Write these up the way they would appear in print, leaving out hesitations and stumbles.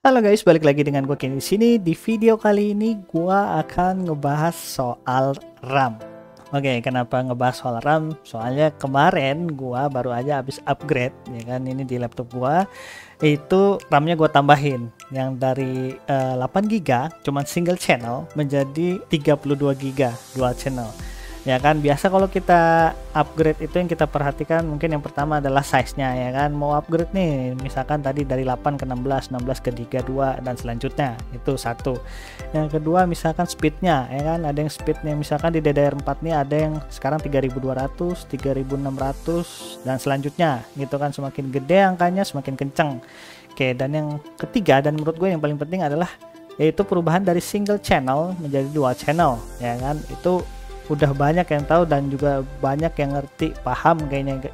Halo guys, balik lagi dengan gue Kenny di sini. Di video kali ini gue akan ngebahas soal RAM. Oke, kenapa ngebahas soal RAM? Soalnya kemarin gue baru aja habis upgrade, ya kan? Ini di laptop gue itu RAM-nya gue tambahin yang dari 8 GB cuman single channel menjadi 32 GB dual channel. Ya kan, biasa kalau kita upgrade itu yang kita perhatikan mungkin yang pertama adalah size-nya, ya kan. Mau upgrade nih, misalkan tadi dari 8 ke 16, 16 ke 32 dan selanjutnya, itu satu. Yang kedua misalkan speed-nya, ya kan. Ada yang speed-nya misalkan di DDR4 nih ada yang sekarang 3200, 3600 dan selanjutnya, gitu kan. Semakin gede angkanya semakin kenceng. Oke, dan yang ketiga dan menurut gue yang paling penting adalah yaitu perubahan dari single channel menjadi dual channel, ya kan. Itu udah banyak yang tahu dan juga banyak yang ngerti, paham kayaknya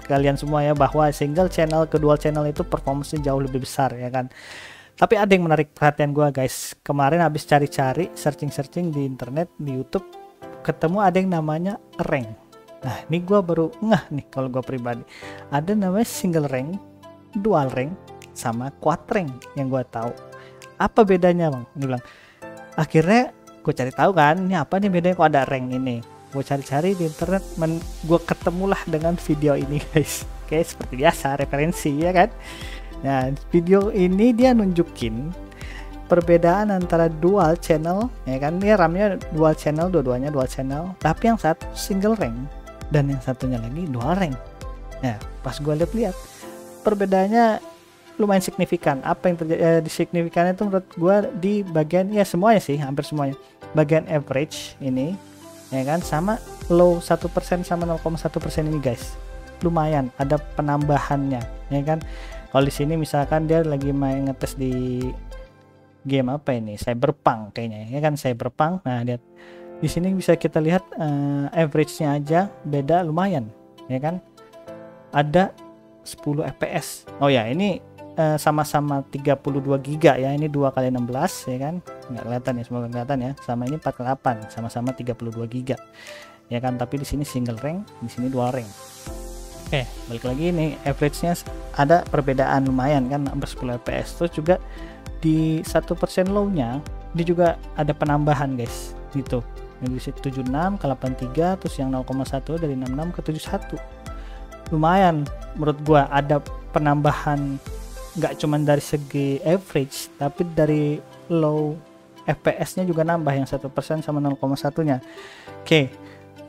kalian semua ya, bahwa single channel ke dual channel itu performance jauh lebih besar, ya kan. Tapi ada yang menarik perhatian gua guys. Kemarin habis cari-cari, searching di internet, di YouTube, ketemu ada yang namanya rank. Nah, ini gua baru ngeh nih kalau gua pribadi. Ada namanya single rank, dual rank, sama quad rank yang gua tahu. Apa bedanya, Bang? Ini bilang. Akhirnya gue cari tahu kan, ini apa nih bedanya kok ada rank ini. Gue cari-cari di internet, gue ketemulah dengan video ini guys. Oke, seperti biasa referensi, ya kan. Nah, video ini dia nunjukin perbedaan antara dual channel, ya kan. Ini RAM-nya dual channel, dua-duanya dual channel, tapi yang satu single rank dan yang satunya lagi dual rank. Nah, pas gue lihat perbedaannya lumayan signifikan. Apa yang terjadi signifikannya itu menurut gue di bagian, ya semuanya sih, hampir semuanya, bagian average ini, ya kan, sama low 1% sama 0,1% ini guys, lumayan ada penambahannya, ya kan. Kalau di sini misalkan dia lagi main ngetes di game apa ini, Cyberpunk kayaknya, ya kan, Cyberpunk. Nah, lihat di sini bisa kita lihat average-nya aja beda lumayan, ya kan, ada 10 fps. Oh ya, ini sama-sama 32 GB ya, ini 2 kali 16, ya kan, nggak kelihatan ya, semoga kelihatan ya. Sama ini 4 kali 8, sama-sama 32 GB, ya kan. Tapi di sini single rank, di sini dual rank. Oke, balik lagi nih, average-nya ada perbedaan lumayan kan, hampir 10 fps. Terus juga di 1% low-nya ini juga ada penambahan guys, gitu. Ini 76 ke 83, terus yang 0,1 dari 66 ke 71. Lumayan menurut gua ada penambahan, nggak cuman dari segi average tapi dari low fps-nya juga nambah, yang 1% sama 0,1 nya. Oke,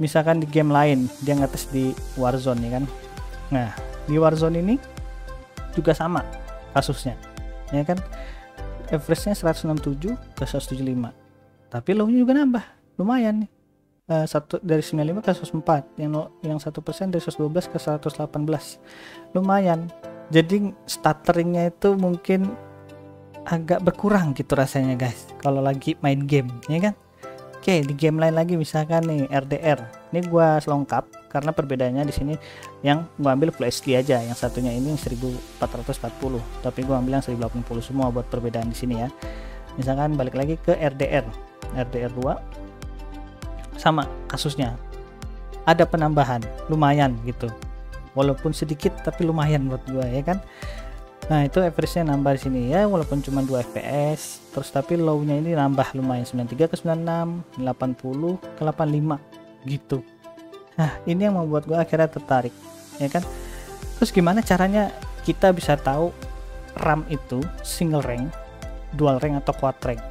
misalkan di game lain dia ngetes di Warzone, ya kan. Nah, di Warzone ini juga sama kasusnya, ya kan. Average-nya 167 ke 175, tapi low-nya juga nambah lumayan nih. Satu dari 95 ke 104, yang 1% dari 112 ke 118, lumayan. Jadi stutteringnya itu mungkin agak berkurang gitu rasanya guys kalau lagi main game, ya kan. Oke, di game lain lagi misalkan nih RDR, ini gua selengkap karena perbedaannya di sini yang gua ambil Full HD aja, yang satunya ini 1440 tapi gua ambil yang 1080 semua buat perbedaan di sini ya. Misalkan balik lagi ke RDR 2, sama kasusnya ada penambahan lumayan gitu, walaupun sedikit tapi lumayan buat gua, ya kan. Nah, itu average-nya nambah di sini ya, walaupun cuma 2 fps, terus tapi low-nya ini nambah lumayan, 93 ke 96, 80 ke 85 gitu. Nah, ini yang membuat gua akhirnya tertarik, ya kan. Terus gimana caranya kita bisa tahu RAM itu single rank, dual rank atau quad rank?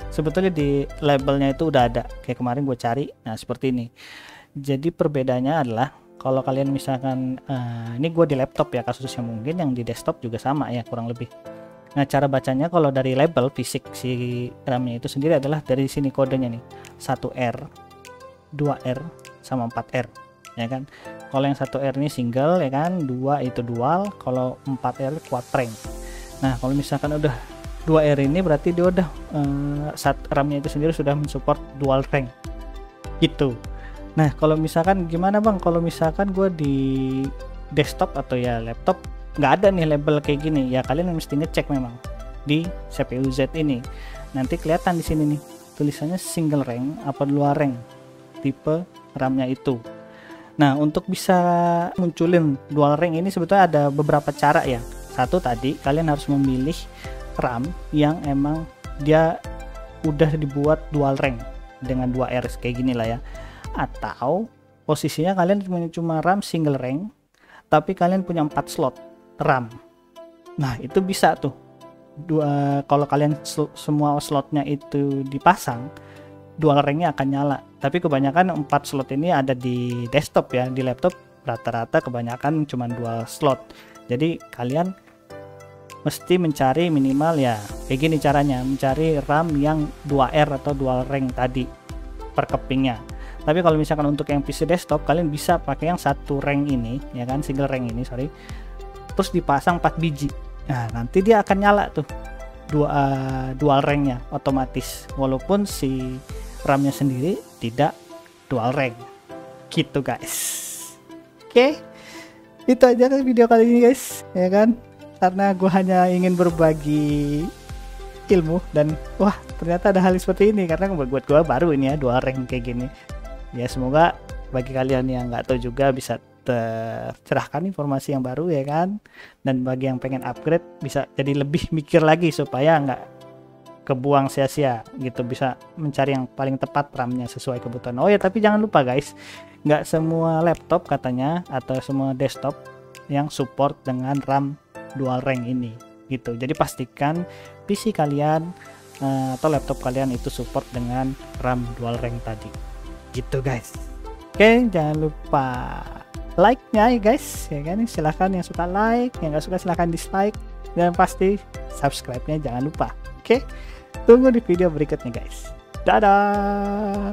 Sebetulnya di labelnya itu udah ada, kayak kemarin gue cari. Nah, seperti ini. Jadi perbedaannya adalah kalau kalian misalkan ini gue di laptop ya kasusnya, mungkin yang di desktop juga sama ya kurang lebih. Nah, cara bacanya kalau dari label fisik si RAM-nya itu sendiri adalah dari sini kodenya nih, 1R, 2R, sama 4R, ya kan. Kalau yang 1R ini single, ya kan, 2 itu dual, kalau 4R quad rank. Nah, kalau misalkan udah 2R ini berarti dia udah RAM-nya itu sendiri sudah mensupport dual rank gitu. Nah, kalau misalkan gimana Bang, kalau misalkan gue di desktop atau ya laptop nggak ada nih label kayak gini, ya kalian mesti ngecek memang di CPU Z ini. Nanti kelihatan di sini nih tulisannya single rank apa dual rank tipe RAM-nya itu. Nah, untuk bisa munculin dual rank ini sebetulnya ada beberapa cara ya. Satu, tadi kalian harus memilih RAM yang emang dia udah dibuat dual rank dengan 2 R kayak gini lah ya, atau posisinya kalian cuma RAM single rank tapi kalian punya 4 slot RAM. Nah itu bisa tuh kalau kalian semua slotnya itu dipasang, dual ranknya akan nyala. Tapi kebanyakan 4 slot ini ada di desktop ya, di laptop rata-rata kebanyakan cuma dual slot. Jadi kalian mesti mencari minimal ya kayak gini caranya, mencari RAM yang 2R atau dual rank tadi per kepingnya. Tapi kalau misalkan untuk yang PC desktop, kalian bisa pakai yang satu rank ini ya kan, single rank ini sorry, terus dipasang 4 biji. Nah nanti dia akan nyala tuh dual ranknya otomatis, walaupun si RAM-nya sendiri tidak dual rank gitu guys. Oke, itu aja kan video kali ini guys ya kan, karena gue hanya ingin berbagi ilmu dan wah ternyata ada hal seperti ini, karena buat gue baru ini ya dual rank kayak gini ya. Semoga bagi kalian yang nggak tahu juga bisa tercerahkan informasi yang baru ya kan, dan bagi yang pengen upgrade bisa jadi lebih mikir lagi supaya nggak kebuang sia-sia gitu, bisa mencari yang paling tepat RAM-nya sesuai kebutuhan. Oh ya tapi jangan lupa guys, nggak semua laptop katanya atau semua desktop yang support dengan RAM dual rank ini gitu. Jadi pastikan PC kalian atau laptop kalian itu support dengan RAM dual rank tadi gitu guys. Oke, jangan lupa like-nya ya guys ya kan, silahkan yang suka like, yang nggak suka silahkan dislike, dan pasti subscribe-nya jangan lupa. Oke, tunggu di video berikutnya guys. Dadah.